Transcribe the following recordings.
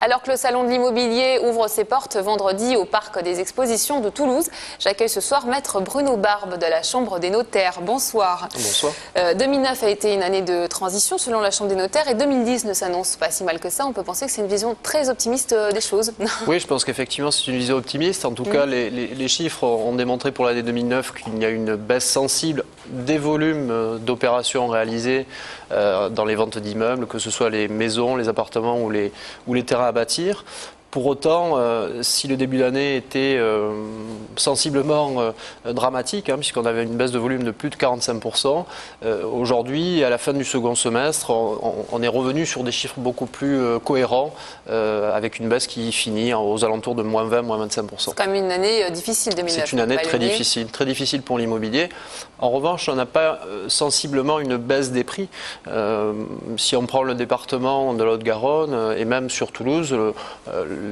Alors que le salon de l'immobilier ouvre ses portes vendredi au parc des expositions de Toulouse, j'accueille ce soir maître Bruno Barbe de la Chambre des notaires. Bonsoir. Bonsoir. 2009 a été une année de transition selon la Chambre des notaires et 2010 ne s'annonce pas si mal que ça. On peut penser que c'est une vision très optimiste des choses. Oui, je pense qu'effectivement c'est une vision optimiste. En tout cas, les chiffres ont démontré pour l'année 2009 qu'il y a une baisse sensible des volumes d'opérations réalisées dans les ventes d'immeubles, que ce soit les maisons, les appartements ou les terrains à bâtir. Pour autant, si le début d'année était sensiblement dramatique, puisqu'on avait une baisse de volume de plus de 45%, aujourd'hui, à la fin du second semestre, on est revenu sur des chiffres beaucoup plus cohérents, avec une baisse qui finit aux alentours de moins 20, moins 25%. C'est quand même une année difficile, 2009. C'est une année très difficile pour l'immobilier. En revanche, on n'a pas sensiblement une baisse des prix. Si on prend le département de la Haute-Garonne et même sur Toulouse,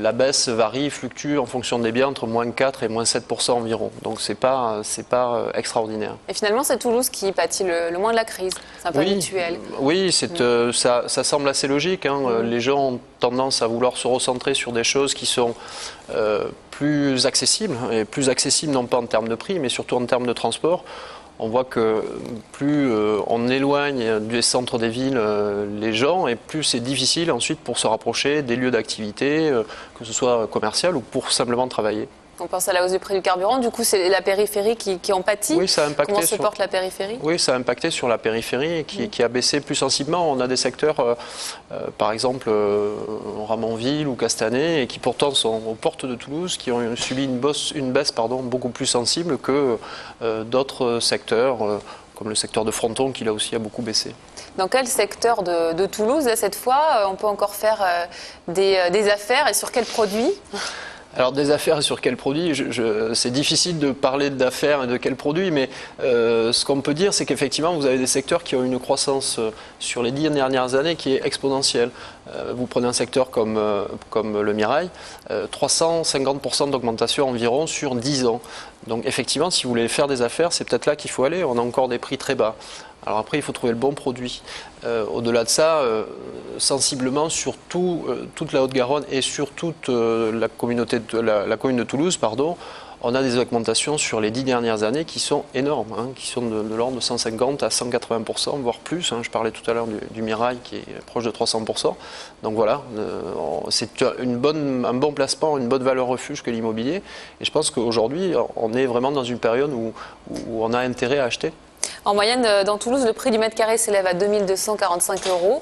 la baisse varie, fluctue en fonction des biens entre moins 4 et moins 7% environ. Donc c'est pas extraordinaire. Et finalement, c'est Toulouse qui pâtit le moins de la crise. C'est un peu habituel. Oui, ça semble assez logique. Les gens ont tendance à vouloir se recentrer sur des choses qui sont plus accessibles. Et plus accessibles non pas en termes de prix, mais surtout en termes de transport. On voit que plus on éloigne des centres des villes les gens, et plus c'est difficile ensuite pour se rapprocher des lieux d'activité, que ce soit commercial ou pour simplement travailler. On pense à la hausse du prix du carburant, du coup c'est la périphérie qui en pâtit. Oui, ça a impacté. Comment se porte la périphérie? Oui, ça a impacté sur la périphérie qui a baissé plus sensiblement. On a des secteurs, par exemple Ramonville ou Castanet, et qui pourtant sont aux portes de Toulouse, qui ont subi une baisse beaucoup plus sensible que d'autres secteurs, comme le secteur de Fronton, qui là aussi a beaucoup baissé. Dans quel secteur de Toulouse, là, cette fois, on peut encore faire des affaires, et sur quels produits? Alors des affaires sur quel produit, c'est difficile de parler d'affaires et de quel produit, mais ce qu'on peut dire, c'est qu'effectivement vous avez des secteurs qui ont une croissance sur les 10 dernières années qui est exponentielle. Vous prenez un secteur comme le Mirail, 350% d'augmentation environ sur 10 ans. Donc effectivement, si vous voulez faire des affaires, c'est peut-être là qu'il faut aller. On a encore des prix très bas. Alors après, il faut trouver le bon produit. Au-delà de ça, sensiblement sur toute la Haute-Garonne et sur toute la commune de Toulouse, on a des augmentations sur les 10 dernières années qui sont énormes, qui sont de l'ordre de 150 à 180%, voire plus. Je parlais tout à l'heure du Mirail qui est proche de 300%. Donc voilà, c'est un bon placement, une bonne valeur refuge que l'immobilier. Et je pense qu'aujourd'hui, on est vraiment dans une période où on a intérêt à acheter. En moyenne, dans Toulouse, le prix du mètre carré s'élève à 2245 €.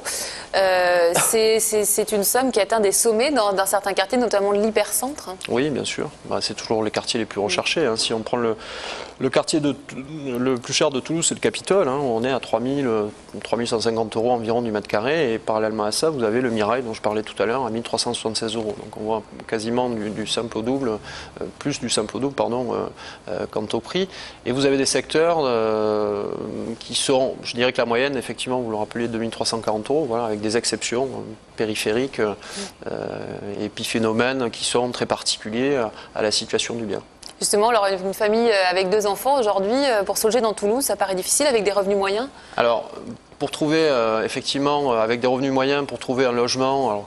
C'est une somme qui atteint des sommets dans certains quartiers, notamment l'hypercentre. Oui, bien sûr. C'est toujours les quartiers les plus recherchés. Si on prend le quartier le plus cher de Toulouse, c'est le Capitole. On est à 3150 € environ du mètre carré. Et parallèlement à ça, vous avez le Mirail, dont je parlais tout à l'heure, à 1376 €. Donc on voit quasiment du simple au double, plus du simple au double, quant au prix. Et vous avez des secteurs qui sont, je dirais que la moyenne, effectivement, vous le rappelez, 2340 €, voilà, avec des exceptions périphériques, épiphénomènes qui sont très particuliers à la situation du bien. Justement, alors une famille avec 2 enfants aujourd'hui, pour se loger dans Toulouse, ça paraît difficile avec des revenus moyens? Alors, pour trouver, effectivement, avec des revenus moyens, pour trouver un logement,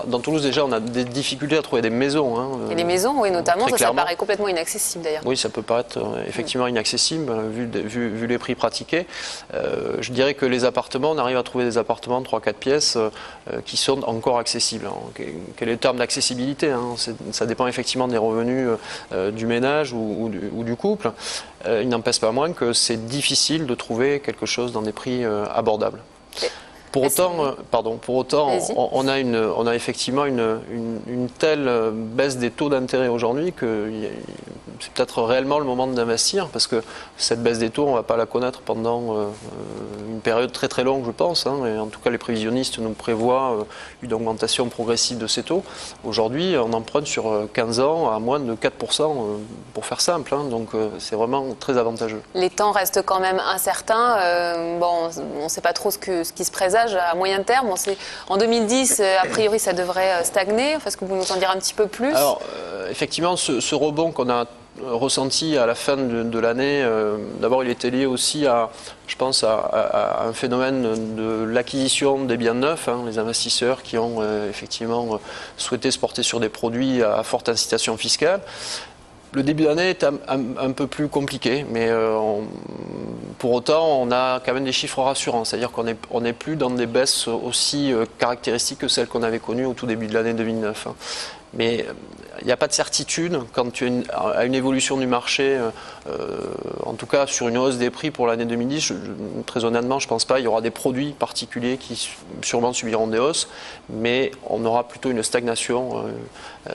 dans Toulouse déjà on a des difficultés à trouver des maisons. Et les maisons, oui, notamment, ça paraît complètement inaccessible d'ailleurs. Oui, ça peut paraître effectivement inaccessible vu les prix pratiqués. Je dirais que les appartements, on arrive à trouver des appartements de 3-4 pièces qui sont encore accessibles. Quel est le terme d'accessibilité? Ça dépend effectivement des revenus du ménage ou du couple. Il n'empêche pas moins que c'est difficile de trouver quelque chose dans des prix abordables. Pour autant, on a effectivement une telle baisse des taux d'intérêt aujourd'hui que c'est peut-être réellement le moment d'investir, parce que cette baisse des taux, on ne va pas la connaître pendant une période très très longue, je pense. Et en tout cas, les prévisionnistes nous prévoient une augmentation progressive de ces taux. Aujourd'hui, on emprunte sur 15 ans à moins de 4%, pour faire simple. Donc c'est vraiment très avantageux. Les temps restent quand même incertains. On ne sait pas trop ce qui se présage à moyen terme. En 2010, a priori, ça devrait stagner. Est-ce que vous nous en direz un petit peu plus? Alors, effectivement, ce rebond qu'on a ressenti à la fin de l'année, d'abord il était lié aussi je pense à à un phénomène de l'acquisition des biens neufs, les investisseurs qui ont effectivement souhaité se porter sur des produits à forte incitation fiscale. Le début d'année est un peu plus compliqué, mais pour autant, on a quand même des chiffres rassurants. C'est-à-dire qu'on n'est plus dans des baisses aussi caractéristiques que celles qu'on avait connues au tout début de l'année 2009. Mais il n'y a pas de certitude quant à une évolution du marché, en tout cas sur une hausse des prix pour l'année 2010. Très honnêtement, je ne pense pas. Il y aura des produits particuliers qui sûrement subiront des hausses, mais on aura plutôt une stagnation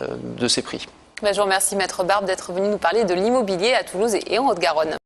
de ces prix. Je vous remercie Maître Barbe d'être venu nous parler de l'immobilier à Toulouse et en Haute-Garonne.